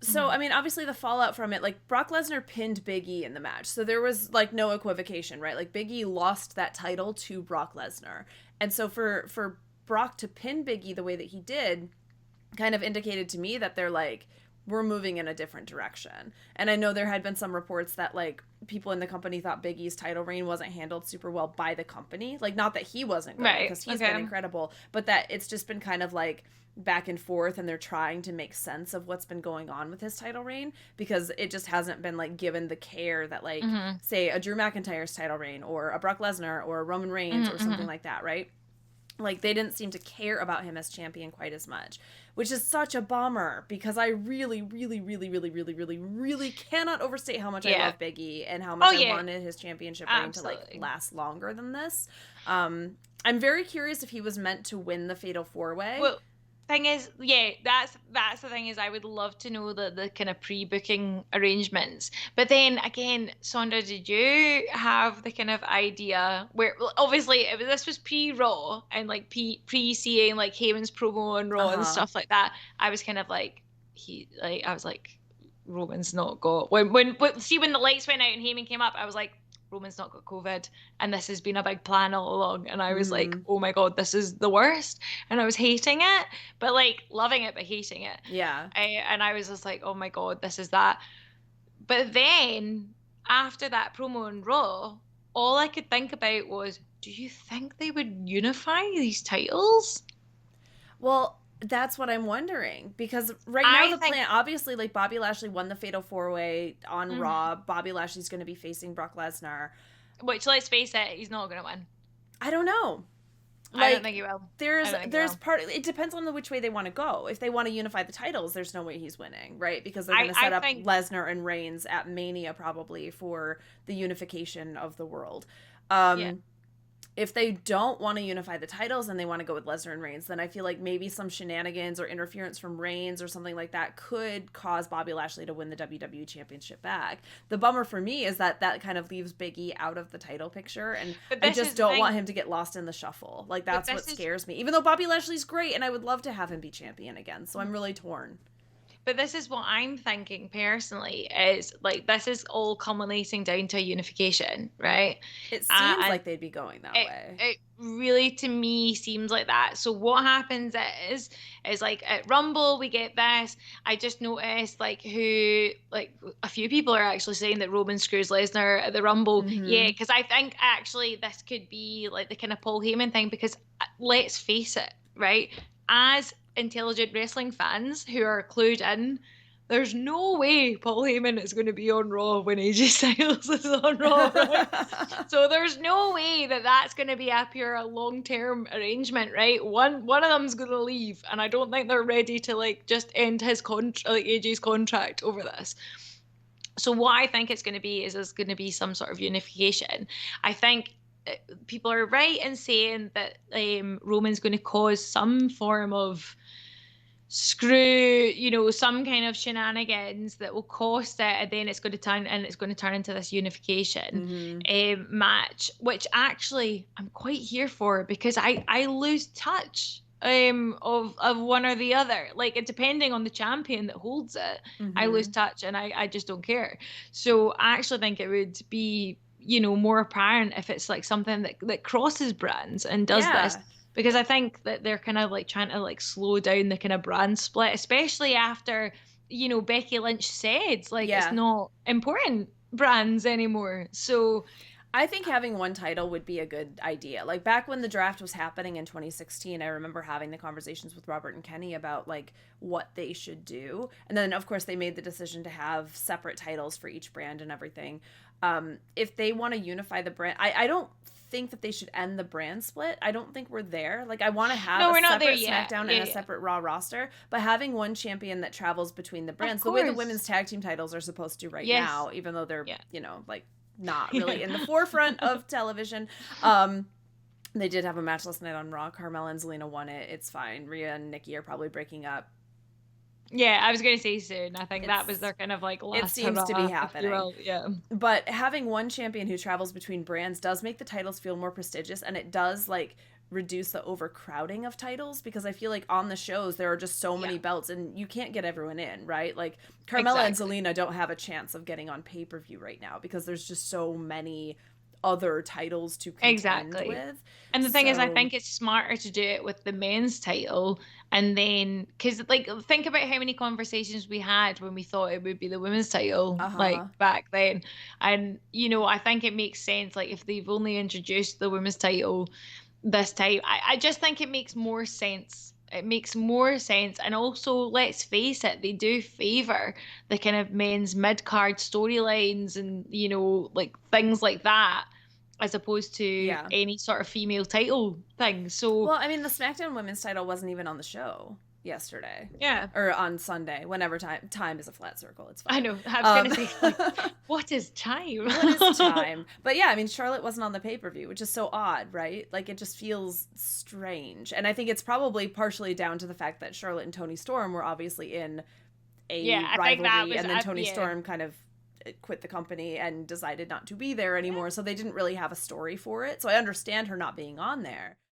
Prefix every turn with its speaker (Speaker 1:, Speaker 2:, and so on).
Speaker 1: So, I mean, obviously the fallout from it, like, Brock Lesnar pinned Big E in the match. So there was, like, no equivocation, right? Like, Big E lost that title to Brock Lesnar. And so for Brock to pin Big E the way that he did kind of indicated to me that they're like, we're moving in a different direction. And I know there had been some reports that, like, people in the company thought Big E's title reign wasn't handled super well by the company. Like, not that he wasn't good, because he's been incredible, but that it's just been kind of like back and forth, and they're trying to make sense of what's been going on with his title reign, because it just hasn't been, like, given the care that, like, say a Drew McIntyre's title reign or a Brock Lesnar or a Roman Reigns or something like that, right? Like, they didn't seem to care about him as champion quite as much, which is such a bummer, because I really, really, really, really, really, really, really cannot overstate how much I love Big E and how much I wanted his championship reign to, like, last longer than this. I'm very curious if he was meant to win the Fatal 4-Way.
Speaker 2: Well, thing is, that's the thing, is I would love to know the kind of pre-booking arrangements. But then again, Sondra, did you have the kind of idea where, well, obviously this was pre-Raw and, like, pre-seeing, like, Heyman's promo on Raw and stuff like that. I was kind of like, I was like, Roman's not got, when the lights went out and Heyman came up, I was like, Roman's not got COVID, and this has been a big plan all along. And I was like, oh my God, this is the worst. And I was hating it, but, like, loving it, but hating it.
Speaker 1: Yeah.
Speaker 2: And I was just like, oh my God, this is that. But then after that promo on Raw, all I could think about was, do you think they would unify these titles?
Speaker 1: Well, that's what I'm wondering, because right now plan, obviously, like, Bobby Lashley won the Fatal 4-Way on Raw. Bobby Lashley's going to be facing Brock Lesnar.
Speaker 2: Which, let's face it, he's not going to win.
Speaker 1: I don't know.
Speaker 2: Like, I don't think he will.
Speaker 1: There's part, it depends on which way they want to go. If they want to unify the titles, there's no way he's winning, right? Because they're going to set up Lesnar and Reigns at Mania probably for the unification of the world. If they don't want to unify the titles and they want to go with Lesnar and Reigns, then I feel like maybe some shenanigans or interference from Reigns or something like that could cause Bobby Lashley to win the WWE Championship back. The bummer for me is that kind of leaves Big E out of the title picture, and I just don't want him to get lost in the shuffle. Like, that's what scares me. Even though Bobby Lashley's great, and I would love to have him be champion again, so I'm really torn.
Speaker 2: But this is what I'm thinking personally, is, like, this is all culminating down to a unification, right?
Speaker 1: It seems like they'd be going that way.
Speaker 2: It really, to me, seems like that. So what happens is like, at Rumble, we get this. I just noticed, like, a few people are actually saying that Roman screws Lesnar at the Rumble. Yeah, because I think actually this could be, like, the kind of Paul Heyman thing, because let's face it, right? As intelligent wrestling fans who are clued in, there's no way Paul Heyman is going to be on Raw when AJ Styles is on Raw, right? So there's no way that that's going to be a pure long-term arrangement, right? One of them's going to leave, and I don't think they're ready to, like, just end his AJ's contract over this. So what I think it's going to be is there's going to be some sort of unification. I think people are right in saying that Roman's going to cause some form of some kind of shenanigans that will cost it, and then it's going to turn into this unification match, which actually I'm quite here for, because I lose touch of one or the other, like, depending on the champion that holds it. I lose touch, and I just don't care. So I actually think it would be, more apparent if it's, like, something that crosses brands and does this. Because I think that they're kind of, like, trying to, like, slow down the kind of brand split, especially after, Becky Lynch said, like, it's not important brands anymore. So
Speaker 1: I think having one title would be a good idea. Like, back when the draft was happening in 2016, I remember having the conversations with Robert and Kenny about, like, what they should do. And then, of course, they made the decision to have separate titles for each brand and everything. If they want to unify the brand, I don't think that they should end the brand split. I don't think we're there. Like, I want to have a separate SmackDown and a separate Raw roster, but having one champion that travels between the brands, the way the women's tag team titles are supposed to right now, even though they're, like, not really in the forefront of television. They did have a match last night on Raw. Carmella and Zelina won it. It's fine. Rhea and Nikki are probably breaking up.
Speaker 2: Yeah, I was going to say soon. I think that was their kind of, like, last.
Speaker 1: It seems to be happening.
Speaker 2: Yeah.
Speaker 1: But having one champion who travels between brands does make the titles feel more prestigious, and it does, like, reduce the overcrowding of titles, because I feel like on the shows there are just so many belts and you can't get everyone in, right? Like Carmella and Zelina don't have a chance of getting on pay-per-view right now because there's just so many other titles to contend with.
Speaker 2: And the thing is, I think it's smarter to do it with the men's title, and then, because like think about how many conversations we had when we thought it would be the women's title, like back then. And you know, I think it makes sense, like if they've only introduced the women's title this time, I just think it makes more sense. It makes more sense. And also, let's face it, they do favor the kind of men's mid-card storylines and, you know, like things like that, as opposed to any sort of female title thing. So,
Speaker 1: well, I mean, the SmackDown women's title wasn't even on the show yesterday.
Speaker 2: Yeah.
Speaker 1: Or on Sunday, whenever time is a flat circle. It's fine.
Speaker 2: I know. I was going to say, like, what is time?
Speaker 1: What is time? But yeah, I mean, Charlotte wasn't on the pay-per-view, which is so odd, right? Like, it just feels strange. And I think it's probably partially down to the fact that Charlotte and Toni Storm were obviously in a rivalry, and then Toni Storm kind of quit the company and decided not to be there anymore, so they didn't really have a story for it. So I understand her not being on there.